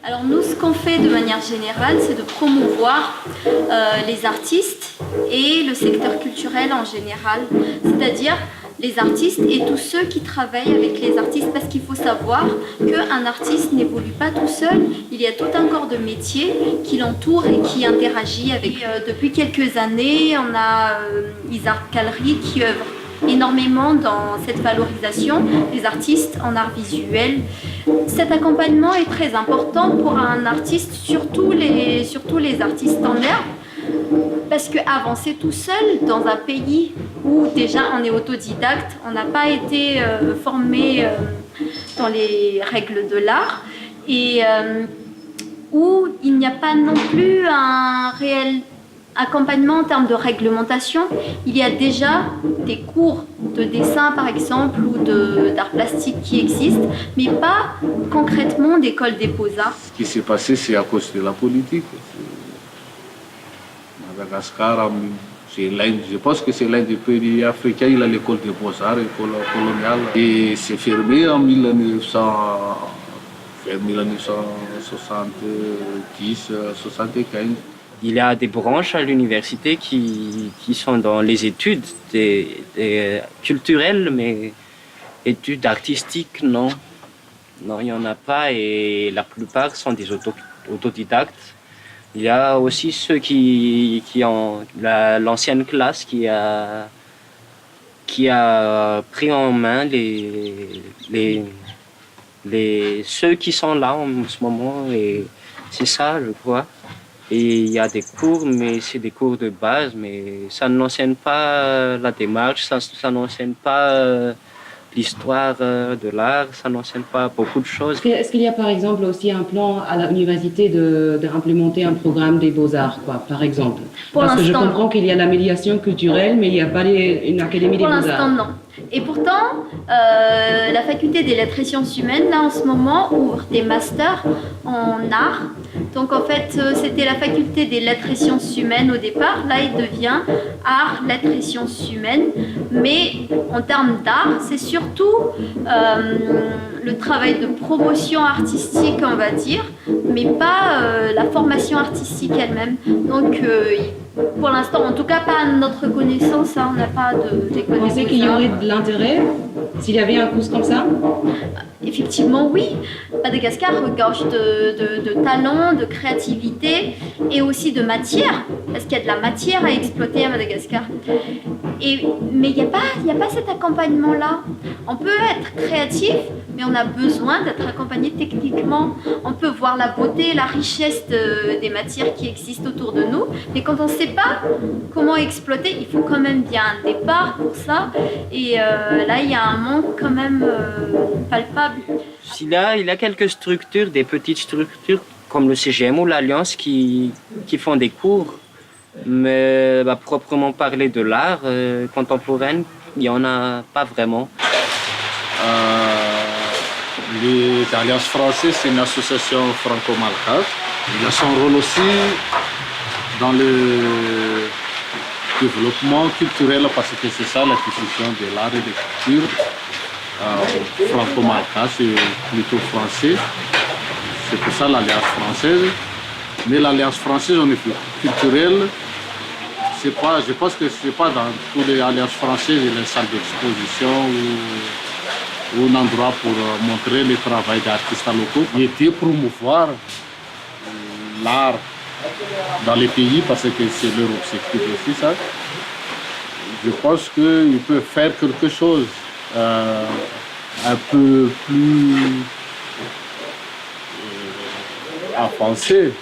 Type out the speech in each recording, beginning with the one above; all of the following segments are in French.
Alors nous, ce qu'on fait de manière générale, c'est de promouvoir les artistes et le secteur culturel en général, c'est-à-dire les artistes et tous ceux qui travaillent avec les artistes, parce qu'il faut savoir qu'un artiste n'évolue pas tout seul, il y a tout un corps de métier qui l'entoure et qui interagit avec. Depuis quelques années, on a Isart Gallery qui œuvre énormément dans cette valorisation des artistes en art visuel. Cet accompagnement est très important pour un artiste, surtout les artistes en herbe, parce qu'avancer tout seul dans un pays où déjà on est autodidacte, on n'a pas été formé dans les règles de l'art et où il n'y a pas non plus un réel accompagnement en termes de réglementation. Il y a déjà des cours de dessin par exemple ou d'art plastique qui existent, mais pas concrètement d'école des beaux-arts. Ce qui s'est passé, c'est à cause de la politique. Madagascar, je pense que c'est l'un des pays africains, il a l'école des beaux-arts, l'école coloniale, et c'est fermé en 1970-75. Il y a des branches à l'université qui sont dans les études culturelles, mais études artistiques, non. Non, il n'y en a pas et la plupart sont des autodidactes. Il y a aussi ceux qui ont l'ancienne classe qui a pris en main ceux qui sont là en ce moment et c'est ça, je crois. Et il y a des cours, mais c'est des cours de base, mais ça n'enseigne pas la démarche, ça n'enseigne pas l'histoire de l'art, ça n'enseigne pas beaucoup de choses. Est-ce qu'il y a par exemple aussi un plan à l'université d'implémenter un programme des beaux-arts, par exemple? Parce que je comprends qu'il y a la médiation culturelle, mais il n'y a pas une académie des beaux-arts. Pour l'instant, non. Et pourtant, la faculté des lettres et sciences humaines, là en ce moment, ouvre des masters en art. Donc en fait, c'était la faculté des lettres et sciences humaines au départ. Là, il devient art, lettres et sciences humaines. Mais en termes d'art, c'est surtout le travail de promotion artistique, on va dire, mais pas la formation artistique elle-même. Donc pour l'instant, en tout cas pas à notre connaissance, hein, on n'a pas d'école. Vous pensez qu'il y aurait de l'intérêt s'il y avait un cours comme ça? Effectivement, oui. Madagascar regorge de talent, de créativité et aussi de matière, parce qu'il y a de la matière à exploiter à Madagascar. Mais il n'y a pas cet accompagnement-là. On peut être créatif, mais on a besoin d'être accompagné techniquement. On peut voir la beauté, la richesse des matières qui existent autour de nous, mais quand on ne sait pas comment exploiter, il faut quand même bien un départ pour ça. Et là, il y a un manque quand même palpable. Il y a quelques structures, des petites structures comme le CGM ou l'Alliance qui font des cours, mais proprement parler de l'art contemporain, il n'y en a pas vraiment. Les Alliances françaises, c'est une association franco-malgache. Il a son rôle aussi dans le développement culturel parce que c'est ça la diffusion de l'art et de la culture. Franco-malgache, c'est plutôt français. C'est pour ça l'Alliance française. Mais l'Alliance française au niveau culturel, je pense que ce n'est pas dans toutes les alliances françaises les salles d'exposition ou un endroit pour montrer le travail d'artistes locaux. Il était promouvoir l'art dans les pays parce que c'est leur objectif aussi ça. Je pense qu'ils peuvent faire quelque chose un peu plus avancé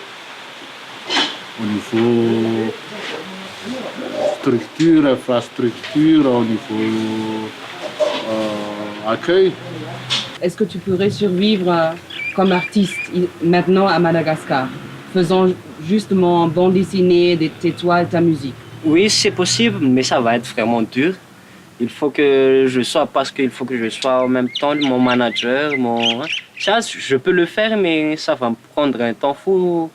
au niveau structure, infrastructure, au niveau accueil. Est-ce que tu pourrais survivre comme artiste maintenant à Madagascar, faisant justement bande dessinée, tes toiles, ta musique? Oui, c'est possible, mais ça va être vraiment dur. Il faut que je sois, parce qu'il faut que je sois en même temps mon manager, Ça, je peux le faire, mais ça va me prendre un temps fou.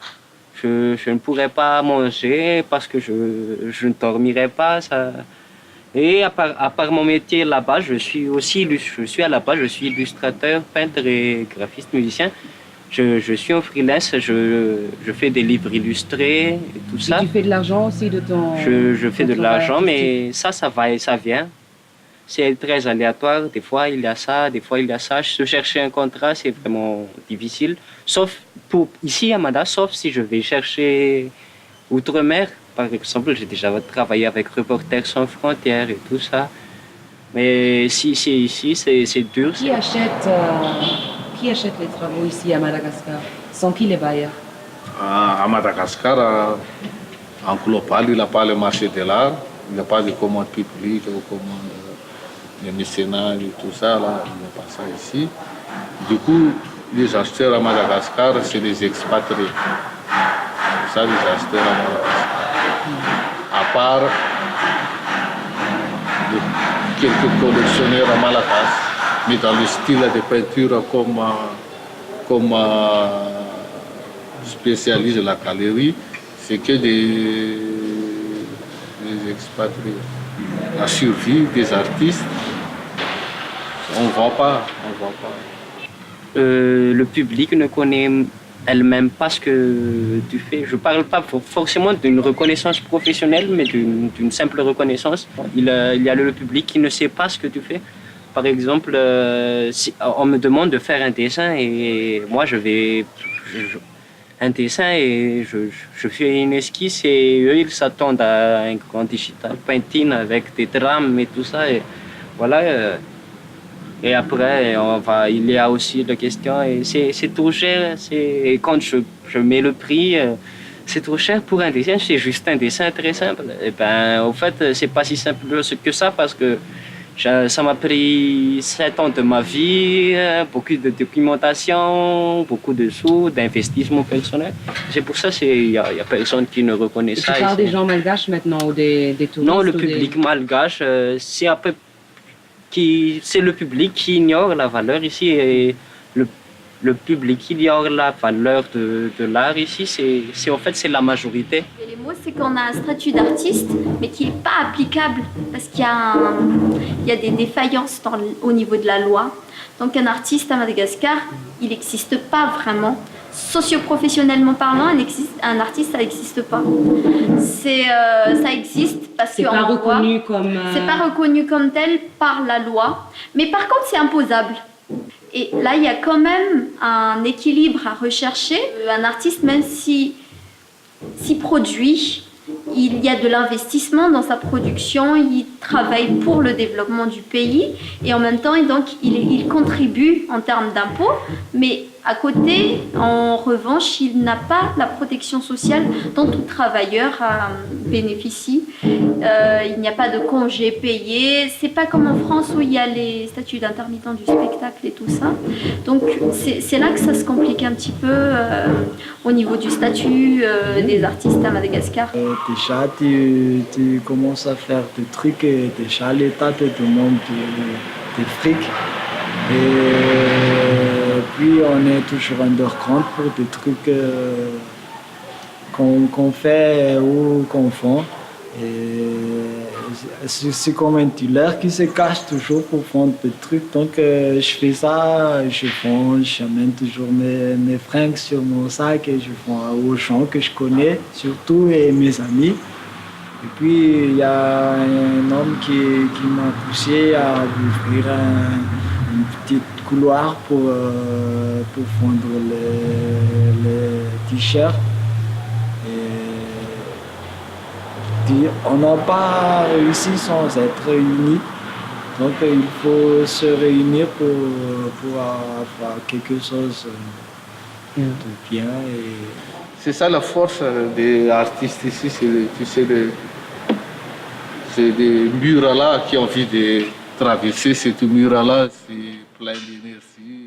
Je ne pourrai pas manger parce que je ne dormirai pas. Ça. Et à part mon métier là-bas, je suis illustrateur, peintre et graphiste musicien. Je suis en freelance, je fais des livres illustrés et tout ça. Et tu fais de l'argent aussi de ton... Je fais de l'argent, mais ça va et ça vient. C'est très aléatoire. Des fois, il y a ça, des fois, il y a ça. Se chercher un contrat, c'est vraiment difficile. Sauf pour ici à Mada, sauf si je vais chercher outre-mer. Par exemple, j'ai déjà travaillé avec Reporters sans frontières et tout ça. Mais si c'est ici, c'est dur. Qui achète les travaux ici à Madagascar? Sont qui les bailleurs? À Madagascar, en global, il n'y a pas le marché de l'art, il n'y a pas de commande publique ou commande de mécénat et tout ça, là, il n'y a pas ça ici. Du coup, les acheteurs à Madagascar, c'est des expatriés. C'est ça, les acheteurs à Madagascar. À part quelques collectionneurs à Malagas, mais dans le style de peinture comme spécialise la galerie, c'est que des expatriés. La survie des artistes, on ne voit pas. Le public ne connaît elle-même pas ce que tu fais. Je ne parle pas forcément d'une reconnaissance professionnelle, mais d'une simple reconnaissance. Il y a le public qui ne sait pas ce que tu fais. Par exemple, si on me demande de faire un dessin et moi un dessin et je fais une esquisse et eux ils s'attendent à un grand digital painting avec des drames et tout ça. Et voilà. Et après, il y a aussi la question, et c'est trop cher. Et quand je mets le prix, c'est trop cher pour un dessin, c'est juste un dessin très simple. Et ben, au fait, c'est pas si simple que ça parce que ça m'a pris 7 ans de ma vie, beaucoup de documentation, beaucoup de sous, d'investissement personnel. C'est pour ça qu'il y a personne qui ne reconnaît ça. Tu parles des gens malgaches maintenant ou des touristes? Non, le public malgache, c'est à peu c'est le public qui ignore la valeur ici et le public qui ignore la valeur de l'art ici, c'est la majorité. Et les mots, c'est qu'on a un statut d'artiste, mais qui n'est pas applicable parce qu'il y a des défaillances au niveau de la loi. Donc un artiste à Madagascar, il n'existe pas vraiment. Socio-professionnellement parlant, un artiste, ça n'existe pas. Ça existe parce que c'est pas reconnu comme tel par la loi, mais par contre c'est imposable. Et là, il y a quand même un équilibre à rechercher. Un artiste, même s'il produit, il y a de l'investissement dans sa production, il travaille pour le développement du pays et en même temps, il contribue en termes d'impôts, mais à côté, en revanche, il n'a pas la protection sociale dont tout travailleur bénéficie. Il n'y a pas de congé payé. C'est pas comme en France où il y a les statuts d'intermittent du spectacle et tout ça. Donc c'est là que ça se complique un petit peu au niveau du statut des artistes à Madagascar. Déjà, tu commences à faire des trucs et déjà l'État te demande des frics. Et puis on est toujours underground pour des trucs qu'on fait ou qu'on fait. C'est comme un dealer qui se cache toujours pour vendre des trucs. Donc je fais ça, j'amène toujours mes fringues sur mon sac et je vends aux gens que je connais, surtout et mes amis. Et puis il y a un homme qui m'a poussé à ouvrir un petit couloir pour vendre les t-shirts. On n'a pas réussi sans être unis. Donc il faut se réunir pour avoir quelque chose de bien. C'est ça la force des artistes ici, c'est des murs-là qui ont envie de traverser. Ce mur-là, c'est plein d'énergie.